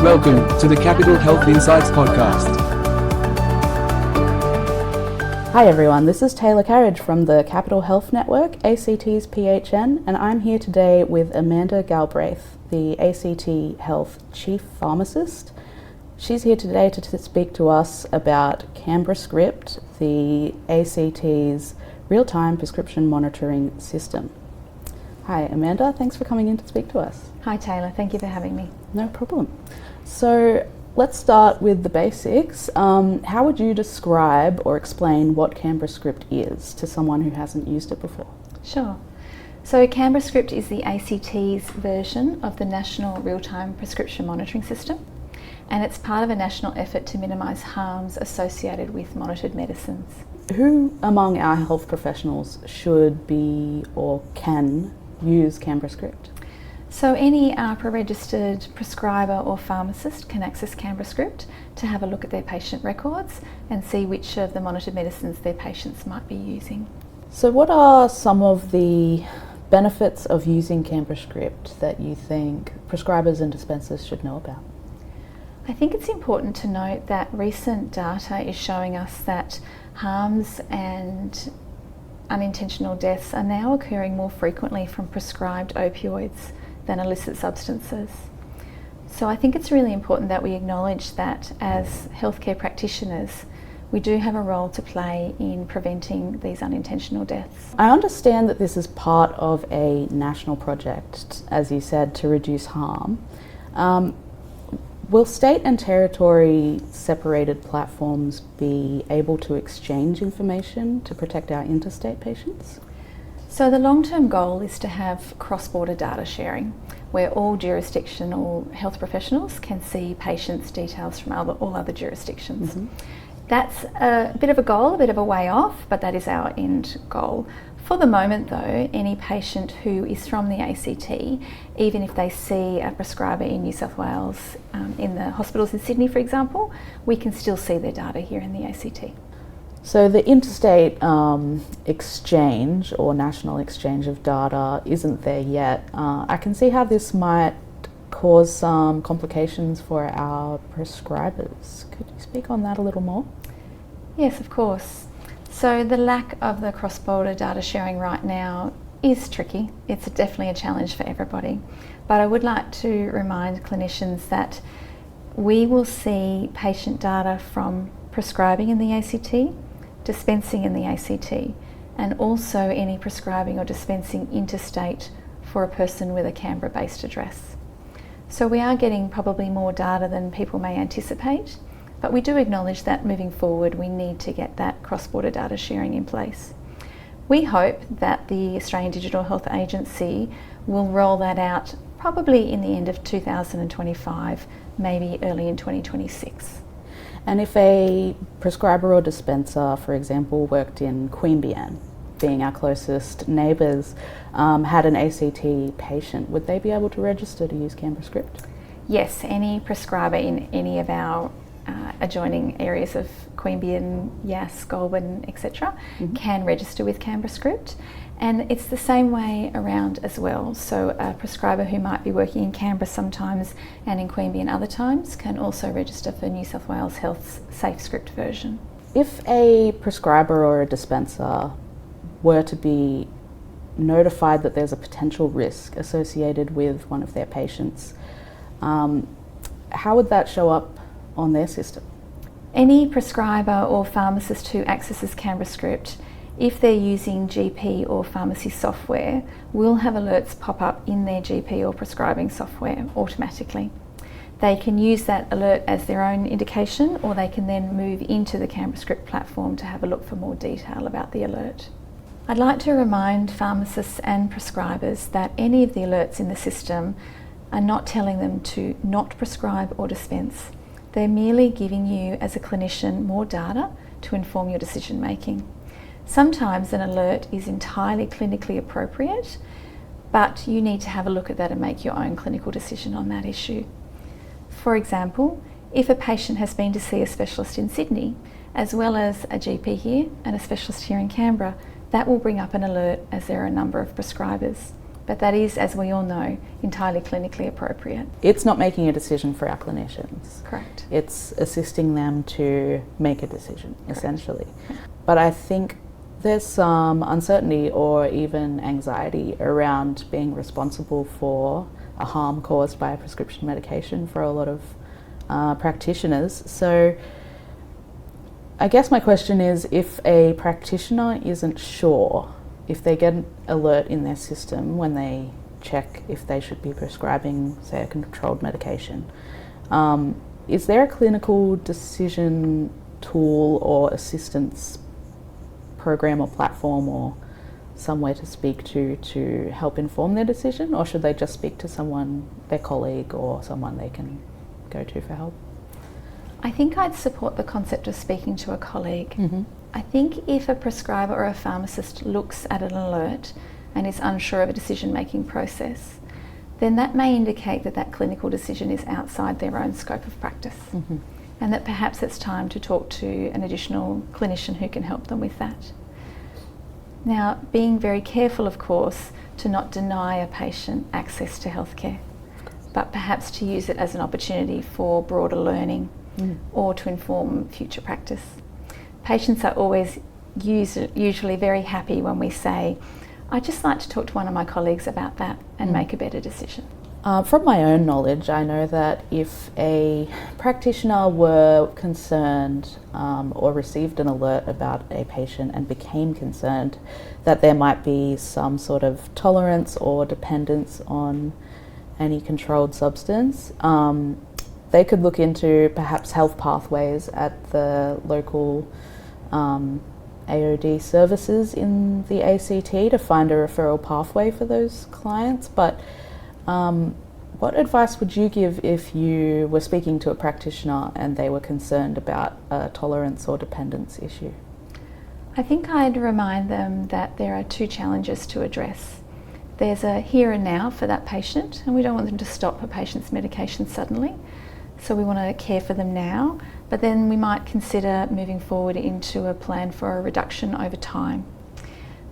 Welcome to the Capital Health Insights podcast. Hi everyone, this is Taylor Carriage from the Capital Health Network, ACT's PHN, and I'm here today with Amanda Galbraith, the ACT Health Chief Pharmacist. She's here today to speak to us about Canberra Script, the ACT's real-time prescription monitoring system. Hi Amanda, thanks for coming in to speak to us. Hi Taylor, thank you for having me. No problem. So let's start with the basics. How would you describe or explain what Canberra Script is to someone who hasn't used it before? Sure. So Canberra Script is the ACT's version of the National Real-Time Prescription Monitoring System, and it's part of a national effort to minimise harms associated with monitored medicines. Who among our health professionals should be or can use Canberra Script? So any AHPRA-registered prescriber or pharmacist can access Canberra Script to have a look at their patient records and see which of the monitored medicines their patients might be using. So what are some of the benefits of using Canberra Script that you think prescribers and dispensers should know about? I think it's important to note that recent data is showing us that harms and unintentional deaths are now occurring more frequently from prescribed opioids than illicit substances. So I think it's really important that we acknowledge that as healthcare practitioners, we do have a role to play in preventing these unintentional deaths. I understand that this is part of a national project, as you said, to reduce harm. Will state and territory separated platforms be able to exchange information to protect our interstate patients? So the long-term goal is to have cross-border data sharing, where all jurisdictional health professionals can see patients' details from all other jurisdictions. Mm-hmm. That's a bit of a goal, a bit of a way off, but that is our end goal. For the moment though, any patient who is from the ACT, even if they see a prescriber in New South Wales, in the hospitals in Sydney for example, we can still see their data here in the ACT. So the interstate exchange or national exchange of data isn't there yet. I can see how this might cause some complications for our prescribers. Could you speak on that a little more? Yes, of course. So the lack of the cross-border data sharing right now is tricky. It's definitely a challenge for everybody. But I would like to remind clinicians that we will see patient data from prescribing in the ACT, dispensing in the ACT, and also any prescribing or dispensing interstate for a person with a Canberra-based address. So we are getting probably more data than people may anticipate, but we do acknowledge that moving forward we need to get that cross-border data sharing in place. We hope that the Australian Digital Health Agency will roll that out probably in the end of 2025, maybe early in 2026. And if a prescriber or dispenser, for example, worked in Queanbeyan, being our closest neighbours, had an ACT patient, would they be able to register to use Canberra Script? Yes, any prescriber in any of our adjoining areas of Queanbeyan, Yass, Goulburn, etc. can register with Canberra Script. And it's the same way around as well. So a prescriber who might be working in Canberra sometimes and in Queanbeyan other times can also register for New South Wales Health's Safe Script version. If a prescriber or a dispenser were to be notified that there's a potential risk associated with one of their patients, how would that show up on their system? Any prescriber or pharmacist who accesses Canberra Script, if they're using GP or pharmacy software, will have alerts pop up in their GP or prescribing software automatically. They can use that alert as their own indication, or they can then move into the Canberra Script platform to have a look for more detail about the alert. I'd like to remind pharmacists and prescribers that any of the alerts in the system are not telling them to not prescribe or dispense. They're merely giving you as a clinician more data to inform your decision making. Sometimes an alert is entirely clinically appropriate, but you need to have a look at that and make your own clinical decision on that issue. For example, if a patient has been to see a specialist in Sydney, as well as a GP here and a specialist here in Canberra, that will bring up an alert as there are a number of prescribers. But that is, as we all know, entirely clinically appropriate. It's not making a decision for our clinicians. Correct. It's assisting them to make a decision, Correct. essentially. But I think there's some uncertainty or even anxiety around being responsible for a harm caused by a prescription medication for a lot of practitioners. So I guess my question is, if a practitioner isn't sure, if they get an alert in their system when they check if they should be prescribing, say, a controlled medication, is there a clinical decision tool or assistance program or platform or somewhere to speak to help inform their decision, or should they just speak to someone, their colleague, or someone they can go to for help? I think I'd support the concept of speaking to a colleague. Mm-hmm. I think if a prescriber or a pharmacist looks at an alert and is unsure of a decision-making process, then that may indicate that that clinical decision is outside their own scope of practice, Mm-hmm. and that perhaps it's time to talk to an additional clinician who can help them with that. Now, being very careful, of course, to not deny a patient access to healthcare, but perhaps to use it as an opportunity for broader learning or to inform future practice. Patients are always usually very happy when we say, I'd just like to talk to one of my colleagues about that and make a better decision. From my own knowledge, I know that if a practitioner were concerned or received an alert about a patient and became concerned that there might be some sort of tolerance or dependence on any controlled substance, they could look into perhaps health pathways at the local AOD services in the ACT to find a referral pathway for those clients. But what advice would you give if you were speaking to a practitioner and they were concerned about a tolerance or dependence issue? I think I'd remind them that there are two challenges to address. There's a here and now for that patient, and we don't want them to stop a patient's medication suddenly. So we want to care for them now, but then we might consider moving forward into a plan for a reduction over time.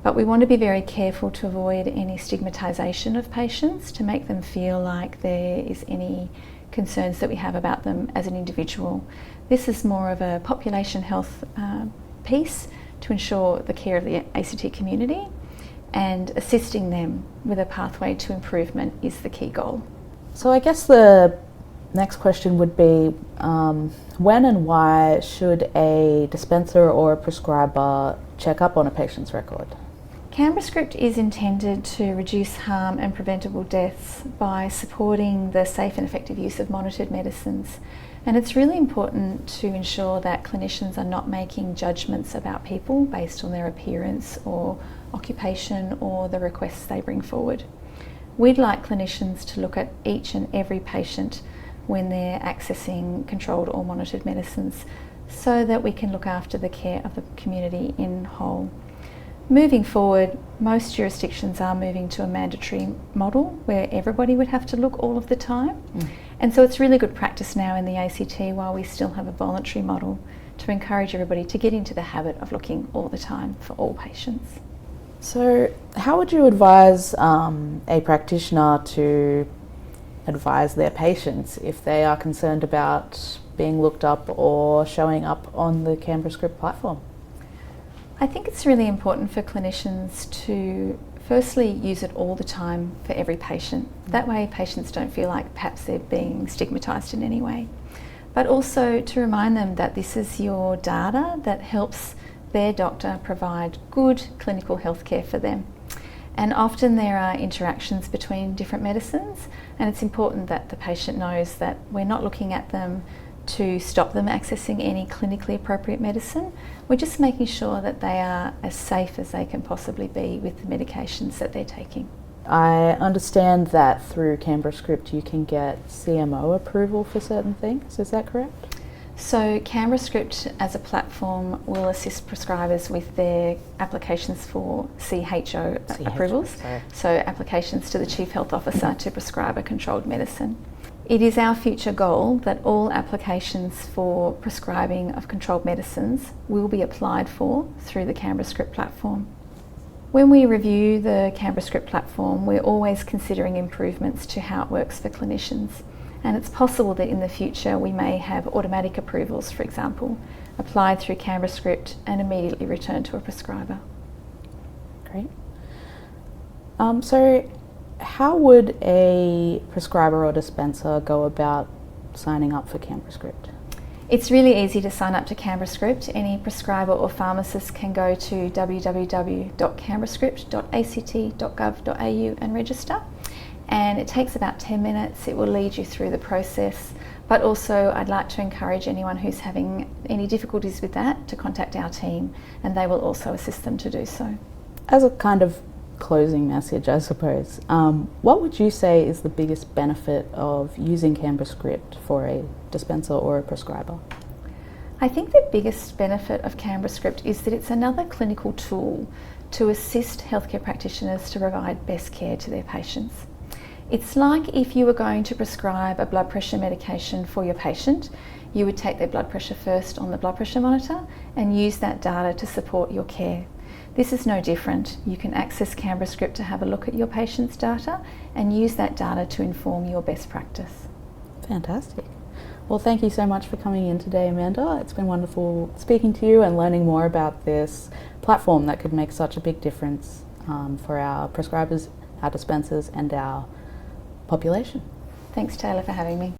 But we want to be very careful to avoid any stigmatisation of patients, to make them feel like there is any concerns that we have about them as an individual. This is more of a population health piece to ensure the care of the ACT community, and assisting them with a pathway to improvement is the key goal. So I guess the next question would be, when and why should a dispenser or a prescriber check up on a patient's record? Canberra Script is intended to reduce harm and preventable deaths by supporting the safe and effective use of monitored medicines. And it's really important to ensure that clinicians are not making judgments about people based on their appearance or occupation or the requests they bring forward. We'd like clinicians to look at each and every patient when they're accessing controlled or monitored medicines, so that we can look after the care of the community in whole. Moving forward, most jurisdictions are moving to a mandatory model where everybody would have to look all of the time. And so it's really good practice now in the ACT, while we still have a voluntary model, to encourage everybody to get into the habit of looking all the time for all patients. So how would you advise a practitioner to advise their patients if they are concerned about being looked up or showing up on the Canberra Script platform? I think it's really important for clinicians to firstly use it all the time for every patient. That way patients don't feel like perhaps they're being stigmatised in any way. But also to remind them that this is your data that helps their doctor provide good clinical health care for them. And often there are interactions between different medicines, and it's important that the patient knows that we're not looking at them to stop them accessing any clinically appropriate medicine. We're just making sure that they are as safe as they can possibly be with the medications that they're taking. I understand that through Canberra Script you can get CMO approval for certain things, is that correct? So Canberra Script as a platform will assist prescribers with their applications for CHO approvals, so applications to the Chief Health Officer to prescribe a controlled medicine. It is our future goal that all applications for prescribing of controlled medicines will be applied for through the Canberra Script platform. When we review the Canberra Script platform, we're always considering improvements to how it works for clinicians. And it's possible that in the future we may have automatic approvals, for example, applied through Canberra Script and immediately returned to a prescriber. Great. So how would a prescriber or dispenser go about signing up for Canberra Script? It's really easy to sign up to Canberra Script. Any prescriber or pharmacist can go to www.canberrascript.act.gov.au and register. And it takes about 10 minutes. It will lead you through the process. But also I'd like to encourage anyone who's having any difficulties with that to contact our team, and they will also assist them to do so. As a kind of closing message, I suppose, what would you say is the biggest benefit of using Canberra Script for a dispenser or a prescriber? I think the biggest benefit of Canberra Script is that it's another clinical tool to assist healthcare practitioners to provide best care to their patients. It's like if you were going to prescribe a blood pressure medication for your patient, you would take their blood pressure first on the blood pressure monitor and use that data to support your care. This is no different. You can access Canberra Script to have a look at your patient's data and use that data to inform your best practice. Fantastic. Well, thank you so much for coming in today, Amanda. It's been wonderful speaking to you and learning more about this platform that could make such a big difference for our prescribers, our dispensers and our population. Thanks, Taylor, for having me.